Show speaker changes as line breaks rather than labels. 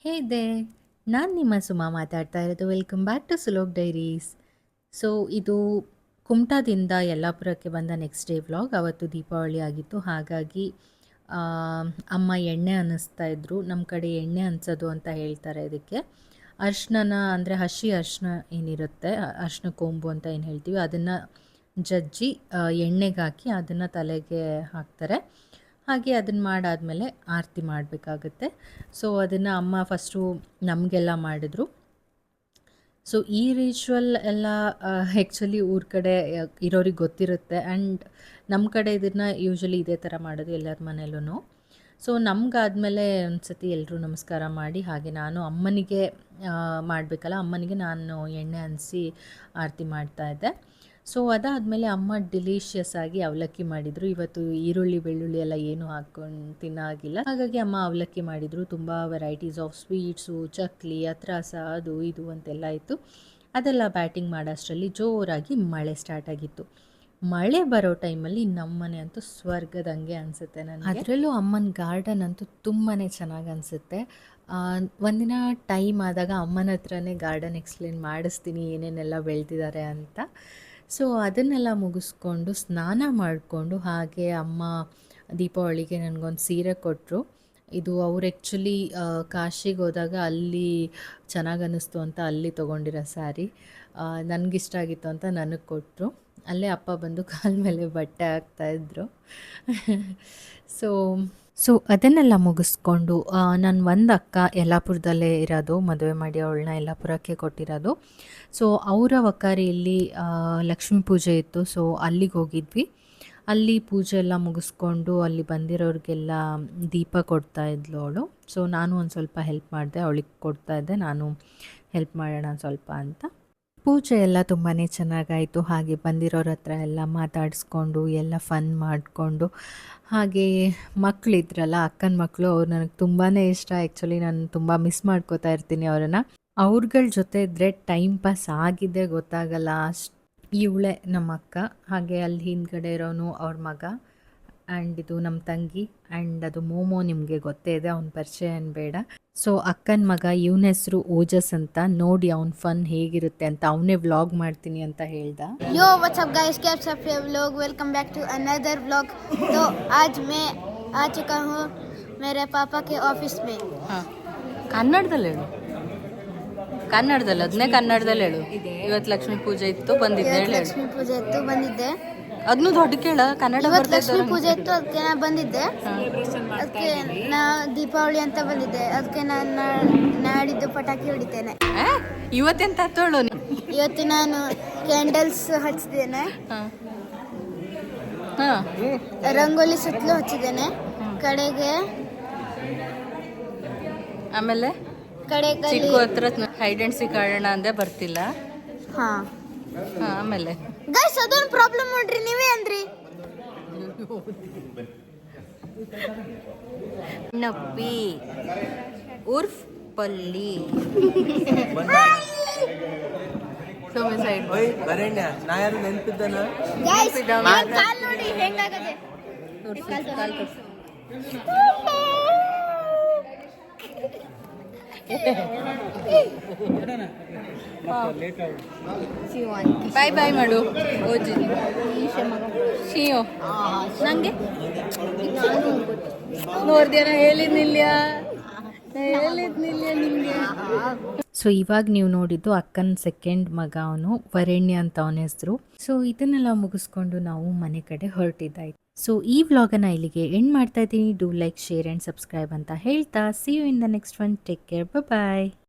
ಹೇ they ನಾನು ನಿಮ್ಮ ಸುಮಾ ಮಾತಾಡ್ತಾ ಇರೋದು. Welcome back to Sulok diaries. So ಇದು ಕುಮಟಾದಿಂದ ಯಲ್ಲಾಪುರಕ್ಕೆ ಬಂದ ನೆಕ್ಸ್ಟ್ ಡೇ ವ್ಲಾಗ್. ಅವತ್ತು ದೀಪಾವಳಿ ಆಗಿತ್ತು, ಹಾಗಾಗಿ ಆ, ಅಮ್ಮ ಎಣ್ಣೆ ಅನ್ನಿಸ್ತಾ ಇದ್ರು. ನಮ್ಮ ಕಡೆ ಎಣ್ಣೆ ಅನ್ಸೋದು ಅಂತ ಹೇಳ್ತಾರೆ ಇದಕ್ಕೆ. ಅರ್ಶಿನ ಅಂದರೆ ಹಸಿ ಅರ್ಶಿನ ಏನಿರುತ್ತೆ, ಅರ್ಶಿನ ಕೊಂಬು ಅಂತ ಏನು ಹೇಳ್ತೀವಿ, ಅದನ್ನು ಜಜ್ಜಿ ಎಣ್ಣೆಗೆ ಹಾಕಿ ಅದನ್ನು ತಲೆಗೆ ಹಾಕ್ತಾರೆ. ಹಾಗೆ ಅದನ್ನು ಮಾಡಾದಮೇಲೆ ಆರತಿ ಮಾಡಬೇಕಾಗತ್ತೆ. ಸೊ ಅದನ್ನು ಅಮ್ಮ ಫಸ್ಟು ನಮಗೆಲ್ಲ ಮಾಡಿದ್ರು. ಸೊ ಈ ರಿಚುವಲ್ ಎಲ್ಲ ಆ್ಯಕ್ಚುಲಿ ಊರ ಕಡೆ ಇರೋರಿಗೆ ಗೊತ್ತಿರುತ್ತೆ. ಆ್ಯಂಡ್ ನಮ್ಮ ಕಡೆ ಇದನ್ನು ಯೂಶ್ವಲಿ ಇದೇ ಥರ ಮಾಡೋದು ಎಲ್ಲರ ಮನೇಲೂ. ಸೊ ನಮಗಾದಮೇಲೆ ಒಂದು ಸತಿ ಎಲ್ಲರೂ ನಮಸ್ಕಾರ ಮಾಡಿ, ಹಾಗೆ ನಾನು ಅಮ್ಮನಿಗೆ ಮಾಡಬೇಕಲ್ಲ, ಅಮ್ಮನಿಗೆ ನಾನು ಎಣ್ಣೆ ಹಂಚಿ ಆರತಿ ಮಾಡ್ತಾಯಿದ್ದೆ. ಸೊ ಅದಾದಮೇಲೆ ಅಮ್ಮ ಡಿಲೀಷಿಯಸ್ ಆಗಿ ಅವಲಕ್ಕಿ ಮಾಡಿದರು. ಇವತ್ತು ಈರುಳ್ಳಿ ಬೆಳ್ಳುಳ್ಳಿ ಎಲ್ಲ ಏನೂ ಹಾಕ್ಕೊಂಡು ತಿನ್ನಾಗಿಲ್ಲ, ಹಾಗಾಗಿ ಅಮ್ಮ ಅವಲಕ್ಕಿ ಮಾಡಿದರು. ತುಂಬ ವೆರೈಟೀಸ್ ಆಫ್ ಸ್ವೀಟ್ಸು, ಚಕ್ಲಿ, ಅತ್ರಾಸ, ಅದು ಇದು ಅಂತೆಲ್ಲ ಇತ್ತು. ಅದೆಲ್ಲ ಬ್ಯಾಟಿಂಗ್ ಮಾಡೋಷ್ಟರಲ್ಲಿ ಜೋರಾಗಿ ಮಳೆ ಸ್ಟಾರ್ಟ್ ಆಗಿತ್ತು. ಮಳೆ ಬರೋ ಟೈಮಲ್ಲಿ ನಮ್ಮ ಮನೆ ಅಂತೂ ಸ್ವರ್ಗದಂಗೆ ಅನಿಸುತ್ತೆ ನನಗೆ. ಅದರಲ್ಲೂ ಅಮ್ಮನ ಗಾರ್ಡನ್ ಅಂತೂ ತುಂಬಾ ಚೆನ್ನಾಗಿ ಅನಿಸುತ್ತೆ. ಒಂದಿನ ಟೈಮ್ ಆದಾಗ ಅಮ್ಮನ ಹತ್ರನೇ ಗಾರ್ಡನ್ ಎಕ್ಸ್ಪ್ಲೇನ್ ಮಾಡಿಸ್ತೀನಿ ಏನೇನೆಲ್ಲ ಬೆಳೆದಿದ್ದಾರೆ ಅಂತ. ಸೊ ಅದನ್ನೆಲ್ಲ ಮುಗಿಸ್ಕೊಂಡು ಸ್ನಾನ ಮಾಡಿಕೊಂಡು, ಹಾಗೆ ಅಮ್ಮ ದೀಪಾವಳಿಗೆ ನನಗೊಂದು ಸೀರೆ ಕೊಟ್ಟರು. ಇದು ಅವ್ರು ಆ್ಯಕ್ಚುಲಿ ಕಾಶಿಗೆ ಹೋದಾಗ ಅಲ್ಲಿ ಚೆನ್ನಾಗಿ ಅನ್ನಿಸ್ತು ಅಂತ ಅಲ್ಲಿ ತೊಗೊಂಡಿರೋ ಸ್ಯಾರಿ. ನನಗಿಷ್ಟ ಆಗಿತ್ತು ಅಂತ ನನಗೆ ಕೊಟ್ಟರು. ಅಲ್ಲೇ ಅಪ್ಪ ಬಂದು ಕಾಲ ಮೇಲೆ ಬಟ್ಟೆ ಹಾಕ್ತಾಯಿದ್ರು. ಸೊ ಅದನ್ನೆಲ್ಲ ಮುಗಿಸ್ಕೊಂಡು ನನ್ನ ಒಂದು ಅಕ್ಕ ಯಲ್ಲಾಪುರದಲ್ಲೇ ಇರೋದು, ಮದುವೆ ಮಾಡಿ ಅವಳನ್ನ ಯಲ್ಲಾಪುರಕ್ಕೆ ಕೊಟ್ಟಿರೋದು. ಸೊ ಅವರ ವಕಾರಿಯಲ್ಲಿ ಲಕ್ಷ್ಮೀ ಪೂಜೆ ಇತ್ತು. ಸೊ ಅಲ್ಲಿಗೆ ಹೋಗಿದ್ವಿ. ಅಲ್ಲಿ ಪೂಜೆ ಎಲ್ಲ ಮುಗಿಸ್ಕೊಂಡು ಅಲ್ಲಿ ಬಂದಿರೋರಿಗೆಲ್ಲ ದೀಪ ಕೊಡ್ತಾಯಿದ್ಲು ಅವಳು. ಸೊ ನಾನು ಒಂದು ಸ್ವಲ್ಪ ಹೆಲ್ಪ್ ಮಾಡಿದೆ, ಅವಳಿಗೆ ಕೊಡ್ತಾಯಿದ್ದೆ, ನಾನು ಹೆಲ್ಪ್ ಮಾಡೋಣ ಸ್ವಲ್ಪ ಅಂತ. ಪೂಜೆ ಎಲ್ಲ ತುಂಬಾ ಚೆನ್ನಾಗಾಯಿತು. ಹಾಗೆ ಬಂದಿರೋರ ಹತ್ರ ಎಲ್ಲ ಮಾತಾಡಿಸ್ಕೊಂಡು ಎಲ್ಲ ಫನ್ ಮಾಡಿಕೊಂಡು, ಹಾಗೆ ಮಕ್ಕಳಿದ್ರಲ್ಲ, ಅಕ್ಕನ ಮಕ್ಕಳು, ಅವ್ರು ನನಗೆ ತುಂಬಾ ಇಷ್ಟ. ಆ್ಯಕ್ಚುಲಿ ನಾನು ತುಂಬ ಮಿಸ್ ಮಾಡ್ಕೋತಾ ಇರ್ತೀನಿ ಅವರನ್ನು. ಅವ್ರಗಳ ಜೊತೆ ಇದ್ದರೆ ಟೈಮ್ ಪಾಸ್ ಆಗಿದೆ ಗೊತ್ತಾಗಲ್ಲ. ಇವಳೆ ನಮ್ಮ ಅಕ್ಕ, ಹಾಗೆ ಅಲ್ಲಿ ಹಿಂದ್ಗಡೆ ಇರೋನು ಅವ್ರ ಮಗ, ಆ್ಯಂಡ್ ಇದು ನಮ್ಮ ತಂಗಿ, ಆ್ಯಂಡ್ ಅದು ಮೋಮೋ, ನಿಮಗೆ ಗೊತ್ತೇ ಇದೆ, ಅವ್ನ ಪರಿಚಯ ಏನು ಬೇಡ. ಸೊ ಅಕ್ಕನ ಮಗ, ಇವನ ಹೆಸರು ಓಜಸ್ ಅಂತ. ನೋಡಿ ಅವ್ನ ಫನ್ ಹೇಗಿರುತ್ತೆ ಅಂತ, ಅವನೇ ವ್ಲಾಗ್ ಮಾಡ್ತೀನಿ ಅಂತ ಹೇಳ್ದ.
Yo what's up guys, caps up vlog, welcome back to another vlog. तो आज मैं आ चुका हूँ मेरे पापा के ऑफिस में।
ಹಾಂ, ಕನ್ನಡದಲ್ಲಿ ಹೇಳು, ಕನ್ನಡದಲ್ಲಿ, ಅದನ್ನೇ ಕನ್ನಡದಲ್ಲಿ ಹೇಳು. ಇವತ್ತು ಲಕ್ಷ್ಮೀ ಪೂಜೆ ಇತ್ತು, ಬಂದಿದ್ದೆ ಹೇಳು.
ಲಕ್ಷ್ಮೀ ಪೂಜೆ ಇತ್ತು, ಬಂದಿದ್ದೆ.
ಅದನ್ನು ದೊಡ್ಡ ಕೇಳ, ಕನ್ನಡ
ಇವತ್ತು ಲಕ್ಷ್ಮೀ ಪೂಜೆ ಇತ್ತು, ಅದಕ್ಕೆ ನಾನು ಬಂದಿದ್ದೆ. ಅದಕ್ಕೆ ನಾ ದೀಪಾವಳಿ ಅಂತ ಬಂದಿದ್ದೆ, ಅದಕ್ಕೆ ನಾನು ನಾಡಿದ್ದು ಪಟಾಕಿ ಹೊಡಿತೇನೆ.
ಇವತ್ತೆಂತ ತೋಳು.
ಇವತ್ತು ನಾನು ಕ್ಯಾಂಡಲ್ಸ್ ಹಚ್ಚಿದ್ದೇನೆ, ರಂಗೋಲಿ ಸುತ್ತಲೂ ಹಚ್ಚಿದ್ದೇನೆ. ಕಡೆಗೆ
ಆಮೇಲೆ ಚಿಕ್ಕು ಹತ್ರ ಹೈಡ್ ಅಂಡ್ ಸೀಕ್ ಆಡೋಣ ಅಂದೆ, ಬರ್ತಿಲ್ಲ.
ಹಾಂ,
ಆಮೇಲೆ
ಗೈಸ್ ಅದೊಂದು ಪ್ರಾಬ್ಲಮ್ ನೋಡ್ರಿ, ನೀವೇ ಅಂದ್ರಿ.
ನಪ್ಪಿ ಉರ್ಫ್ ಪಲ್ಲಿ ಸೈಡ್
ಬರಣ್ಯ ನಾ ಯಾರು ನೆನಪಿದ್ದಾನ.
ಗೈಸ್ ಕಾಲ್ ನೋಡಿ ಹೆಂಗಾಗದೆ.
ಬಾಯ್ ಬಾಯ್ ಮಾಡು ಓಜಿ. ಶಿಯೋ ನಂಗೆ ನೋಡ್ದೇನ ಹೇಳಿದ್ನಿಲ್ಯ ನಿಮಗೆ. ಸೊ ಇವಾಗ ನೀವು ನೋಡಿದ್ದು ಅಕ್ಕನ ಸೆಕೆಂಡ್ ಮಗ, ಅವನು ವರೆಣ್ಯ ಅಂತ ಅವನ ಹೆಸರು. ಸೊ ಇದನ್ನೆಲ್ಲ ಮುಗಿಸ್ಕೊಂಡು ನಾವು ಮನೆ ಕಡೆ ಹೊರಟಿದ್ದಾಯ್ತು. ಸೊ ಈ ವ್ಲಾಗನ್ನು ಇಲ್ಲಿಗೆ ಎಂಡ್ ಮಾಡ್ತಾ ಇದ್ದೀನಿ. Do like, share and subscribe ಅಂತ ಹೇಳ್ತಾ, see you in the next one. Take care, bye.